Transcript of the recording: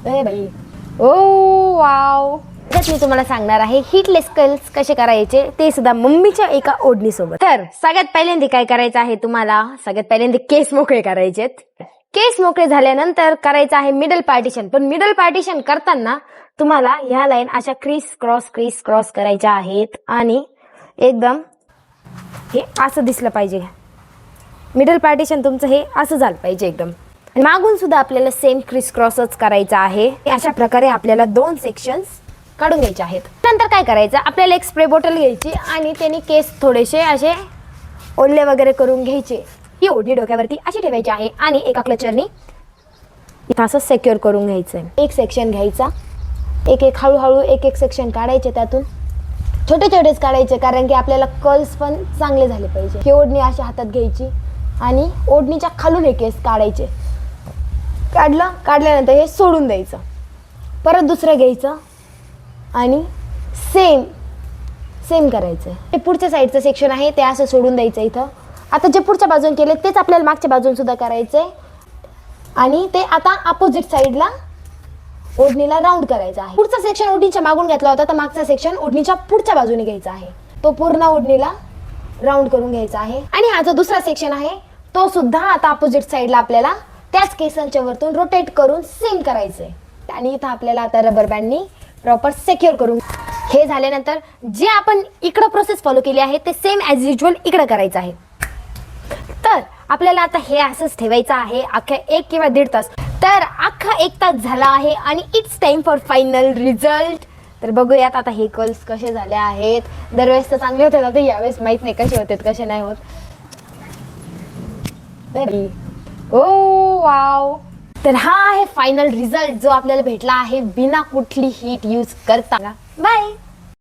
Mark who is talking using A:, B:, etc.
A: ए बाई, ओ वाव. मी तुम्हाला सांगणार आहे हिटलेस कर्ल्स कसे करायचे, ते सुद्धा मम्मीच्या एका ओढणी सोबत. तर सगळ्यात पहिल्यांदा काय करायचं आहे तुम्हाला, सगळ्यात पहिल्यांदा केस मोकळे करायचेत. केस मोकळे झाल्यानंतर करायचं आहे मिडल पार्टिशन. पण मिडल पार्टिशन करताना तुम्हाला ह्या लाईन अशा क्रिस क्रॉस करायच्या आहेत आणि एकदम हे असं दिसलं पाहिजे. मिडल पार्टिशन तुमचं हे असं झालं पाहिजे एकदम. मागून सुद्धा आपल्याला सेम क्रिस क्रॉसच करायचं आहे. अशा प्रकारे आपल्याला 2 सेक्शन्स काढून घ्यायचे आहेत. नंतर काय करायचं, आपल्याला एक स्प्रे बॉटल घ्यायची आणि त्याने केस थोडेसे असे ओले वगैरे करून घ्यायचे. ही ओढणी डोक्यावरती अशी ठेवायची आहे आणि एका क्लचरनी इथं असं सिक्युअर करून घ्यायचं. एक सेक्शन घ्यायचा, एक हळूहळू एक सेक्शन काढायचे, त्यातून छोटे छोटेच काढायचे, कारण की आपल्याला कर्ल्स पण चांगले झाले पाहिजे. ही ओढणी अशी हातात घ्यायची आणि ओढणीच्या खालून हे केस काढायचे. काढल्यानंतर हे सोडून द्यायचं. परत दुसरं घ्यायचं आणि सेम करायचं. हे पुढच्या साईडचं सेक्शन आहे ते असं सोडून द्यायचं. इथं आता जे पुढच्या बाजून केले तेच आपल्याला मागच्या बाजून सुद्धा करायचंय आणि ते आता अपोजिट साईडला ओढणीला राऊंड करायचं आहे. पुढचा सेक्शन ओढणीच्या मागून घेतला होता, तर मागचा सेक्शन ओढणीच्या पुढच्या बाजूने घ्यायचा आहे. तो पूर्ण ओढणीला राऊंड करून घ्यायचा आहे. आणि हा जो दुसरा सेक्शन आहे तो सुद्धा आता अपोजिट साईडला आपल्याला त्याच केसांच्या वरतून रोटेट करून सेम करायचंय. आणि इथं आपल्याला आता रबर बँडनी प्रॉपर सिक्युअर करून, हे झाल्यानंतर जे आपण इकडं प्रोसेस फॉलो केली आहे ते सेम ॲज युजल इकडं करायचं आहे. तर आपल्याला आता हे असंच ठेवायचं आहे अख्खा 1 किंवा 1.5 तास. तर अख्खा 1 तास झाला आहे आणि it's time for final result. तर बघूयात आता हे कर्ल्स कसे झाले आहेत. दरवेळेस तर चांगले होते ना, यावेळेस माहित नाही कसे होते कसे नाही होत. ओ वाव. तर हा आहे फायनल रिझल्ट जो आपल्याला भेटला आहे बिना कुठली हीट यूज करता. बाय.